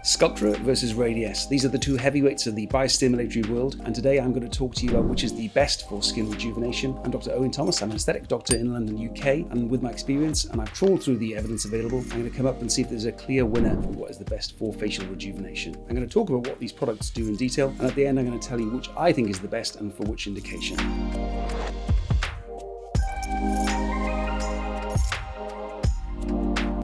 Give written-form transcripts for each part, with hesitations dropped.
Sculptra versus Radiesse. These are the two heavyweights of the biostimulatory world, and today I'm going to talk to you about which is the best for skin rejuvenation. I'm Dr. Owen Thomas. I'm an aesthetic doctor in London, UK, and with my experience, and I've trawled through the evidence available, I'm going to come up and see if there's a clear winner for what is the best for facial rejuvenation. I'm going to talk about what these products do in detail, and at the end I'm going to tell you which I think is the best and for which indication.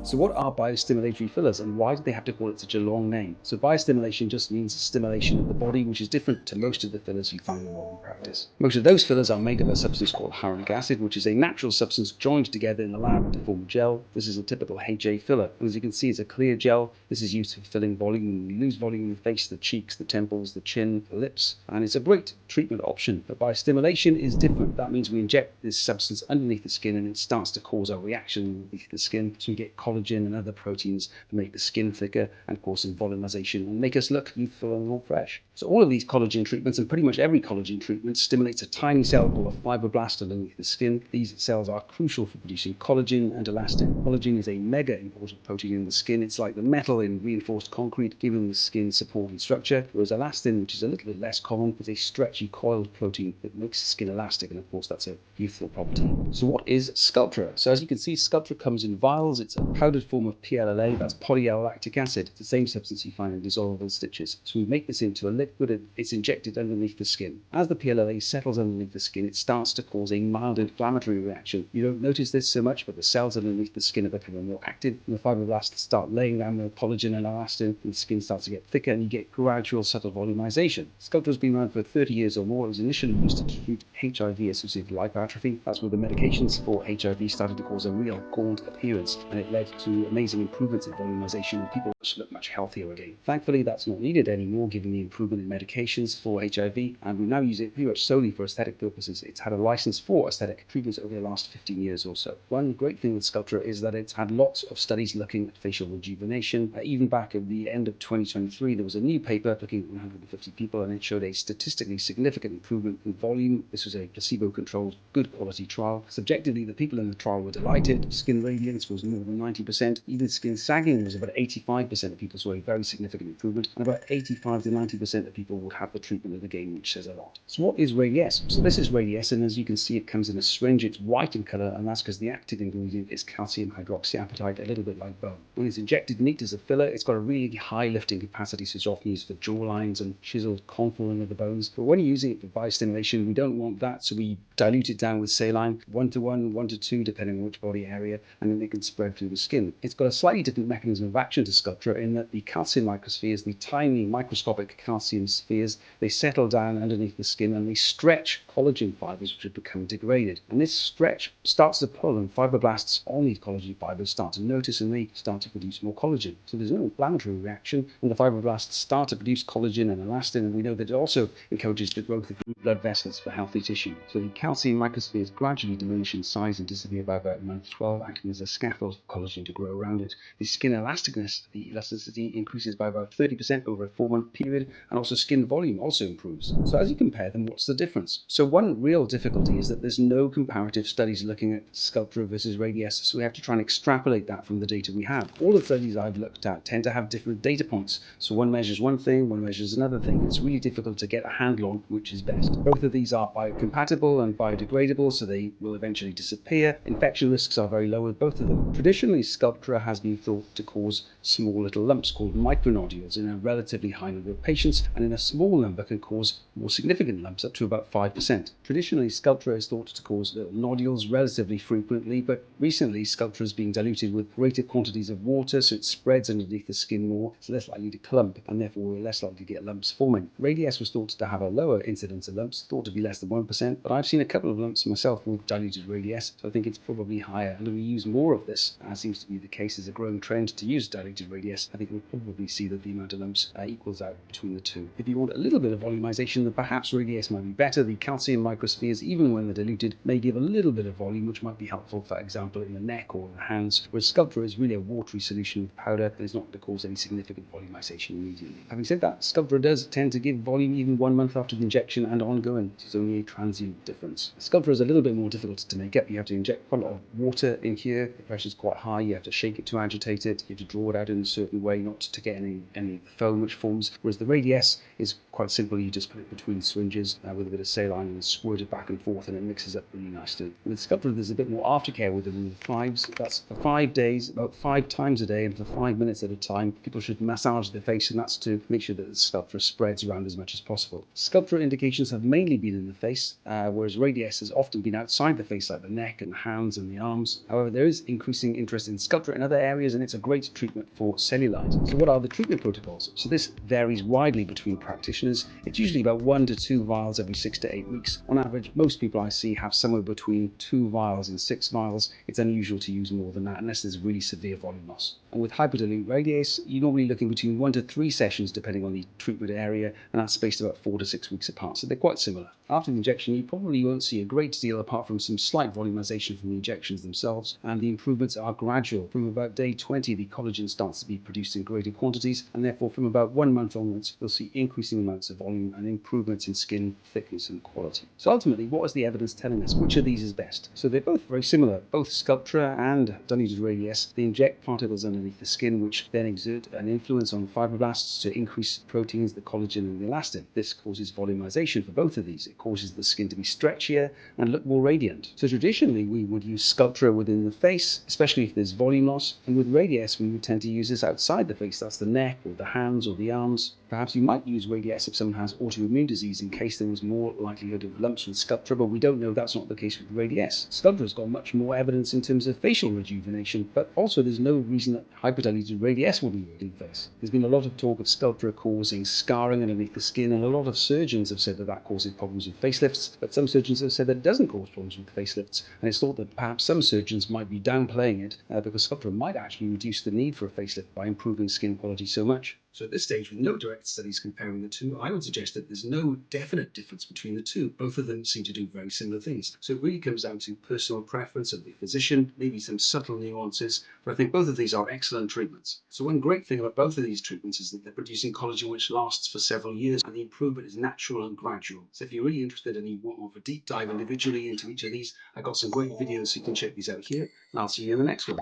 So what are biostimulatory fillers and why do they have to call it such a long name? So biostimulation just means stimulation of the body, which is different to most of the fillers you find in modern practice. Most of those fillers are made of a substance called hyaluronic acid, which is a natural substance joined together in the lab to form gel. This is a typical HA filler. And as you can see, it's a clear gel. This is used for filling volume. You lose volume in the face, the cheeks, the temples, the chin, the lips, and it's a great treatment option. But biostimulation is different. That means we inject this substance underneath the skin and it starts to cause a reaction underneath the skin. So we get collagen and other proteins to make the skin thicker and cause some volumization and make us look youthful and more fresh. So all of these collagen treatments, and pretty much every collagen treatment, stimulates a tiny cell called a fibroblast underneath the skin. These cells are crucial for producing collagen and elastin. Collagen is a mega important protein in the skin. It's like the metal in reinforced concrete, giving the skin support and structure, whereas elastin, which is a little bit less common, is a stretchy coiled protein that makes the skin elastic, and of course that's a youthful property. So what is Sculptra? So as you can see, Sculptra comes in vials. It's a powdered form of PLLA, that's polyl-lactic acid. It's the same substance you find in dissolvable stitches. So we make this into a liquid and it's injected underneath the skin. As the PLLA settles underneath the skin, it starts to cause a mild inflammatory reaction. You don't notice this so much, but the cells underneath the skin are becoming more active, and the fibroblasts start laying down their collagen and elastin, and the skin starts to get thicker, and you get gradual subtle volumization. Sculptra's been around for 30 years or more. It was initially used to treat HIV-associated lipatrophy. That's where the medications for HIV started to cause a real gaunt appearance, and it led to amazing improvements in volumization, and people look much healthier again. Thankfully, that's not needed anymore, given the improvement in medications for HIV, and we now use it pretty much solely for aesthetic purposes. It's had a license for aesthetic treatments over the last 15 years or so. One great thing with Sculptra is that it's had lots of studies looking at facial rejuvenation. Even back at the end of 2023, there was a new paper looking at 150 people, and it showed a statistically significant improvement in volume. This was a placebo-controlled, good quality trial. Subjectively, the people in the trial were delighted. Skin radiance was more than 90%. Even skin sagging was about 85% of people saw a very significant improvement, and about 85 to 90% of people would have the treatment again, which says a lot. So what is Radiesse? So this is Radiesse, and as you can see, it comes in a syringe. It's white in color, and that's because the active ingredient is calcium hydroxyapatite, a little bit like bone. When it's injected neat as a filler, it's got a really high lifting capacity, so it's often used for jaw lines and chiseled contouring of the bones. But when you're using it for biostimulation, we don't want that, so we dilute it down with saline, 1:1, 1:2, depending on which body area, and then it can spread through the skin. It's got a slightly different mechanism of action to Sculptra in that the calcium microspheres, the tiny microscopic calcium spheres, they settle down underneath the skin and they stretch collagen fibers which have become degraded. And this stretch starts to pull, and fibroblasts on these collagen fibers start to notice, and they start to produce more collagen. So there's no inflammatory reaction, and the fibroblasts start to produce collagen and elastin, and we know that it also encourages the growth of new blood vessels for healthy tissue. So the calcium microspheres gradually diminish in size and disappear by about month 12, acting as a scaffold for collagen to grow around it. The skin elasticness, the elasticity increases by about 30% over a 4-month period, and also skin volume also improves. So as you compare them, what's the difference? So one real difficulty is that there's no comparative studies looking at Sculptra versus Radiesse, so we have to try and extrapolate that from the data we have. All the studies I've looked at tend to have different data points. So one measures one thing, one measures another thing. It's really difficult to get a handle on which is best. Both of these are biocompatible and biodegradable, so they will eventually disappear. Infection risks are very low with both of them. Traditionally, Sculptra has been thought to cause small little lumps called micronodules in a relatively high number of patients, and in a small number can cause more significant lumps, up to about 5%. Traditionally, Sculptra is thought to cause little nodules relatively frequently, but recently Sculptra is being diluted with greater quantities of water, so it spreads underneath the skin more. It's less likely to clump, and therefore we're less likely to get lumps forming. Radiesse was thought to have a lower incidence of lumps, thought to be less than 1%, but I've seen a couple of lumps myself with diluted Radiesse, so I think it's probably higher, and we use more of this, as seems to be the case. As a growing trend to use diluted Radiesse, I think we'll probably see that the amount of lumps equals out between the two. If you want a little bit of volumization, then perhaps Radiesse might be better. The calcium microspheres, even when they're diluted, may give a little bit of volume, which might be helpful, for example, in the neck or the hands, whereas Sculptra is really a watery solution of powder that is not going to cause any significant volumization immediately. Having said that, Sculptra does tend to give volume even 1 month after the injection and ongoing. It's only a transient difference. Sculptra is a little bit more difficult to make up. You have to inject quite a lot of water in here. The pressure is quite high. You You have to shake it to agitate it. You have to draw it out in a certain way, not to get any foam which forms. Whereas the Radiesse is quite simple. You just put it between syringes with a bit of saline and squirt it back and forth, and it mixes up really nicely. With Sculptra, there's a bit more aftercare with the rule of fives. That's for 5 days, about 5 times a day, and for 5 minutes at a time. People should massage their face, and that's to make sure that the Sculptra spreads around as much as possible. Sculptra indications have mainly been in the face, whereas Radiesse has often been outside the face, like the neck and the hands and the arms. However, there is increasing interest in Sculptra in other areas, and it's a great treatment for cellulite. So what are the treatment protocols? So this varies widely between practitioners. It's usually about 1 to 2 vials every 6 to 8 weeks. On average, most people I see have somewhere between 2 vials and 6 vials. It's unusual to use more than that unless there's really severe volume loss. And with hypotonic Radiesse, you're normally looking between 1 to 3 sessions depending on the treatment area, and that's spaced about 4 to 6 weeks apart, so they're quite similar. After the injection, you probably won't see a great deal apart from some slight volumization from the injections themselves, and the improvements are gradual. From about day 20, the collagen starts to be produced in greater quantities, and therefore from about 1 month onwards, you'll see increasing amounts of volume and improvements in skin thickness and quality. So ultimately, what is the evidence telling us? Which of these is best? So they're both very similar. Both Sculptra and diluted Radiesse, they inject particles underneath the skin, which then exert an influence on fibroblasts to increase proteins, the collagen and the elastin. This causes volumization for both of these. It causes the skin to be stretchier and look more radiant. So traditionally, we would use Sculptra within the face, especially if there's volume loss. And with Radiesse, we would tend to use this outside the face. That's the neck or the hands or the arms. Perhaps you might use Radiesse if someone has autoimmune disease in case there was more likelihood of lumps with Sculptra, but we don't know that's not the case with Radiesse. Sculptra's got much more evidence in terms of facial rejuvenation, but also there's no reason that hyperdiluted Radiesse wouldn't work in the face. There's been a lot of talk of Sculptra causing scarring underneath the skin, and a lot of surgeons have said that that causes problems with facelifts, but some surgeons have said that it doesn't cause problems with facelifts, and it's thought that perhaps some surgeons might be downplaying it because Sculptra might actually reduce the need for a facelift by improving skin quality so much. So at this stage, with no direct studies comparing the two, I would suggest that there's no definite difference between the two. Both of them seem to do very similar things. So it really comes down to personal preference of the physician, maybe some subtle nuances, but I think both of these are excellent treatments. So one great thing about both of these treatments is that they're producing collagen which lasts for several years, and the improvement is natural and gradual. So if you're really interested and you want more of a deep dive individually into each of these, I've got some great videos, so you can check these out here, and I'll see you in the next one.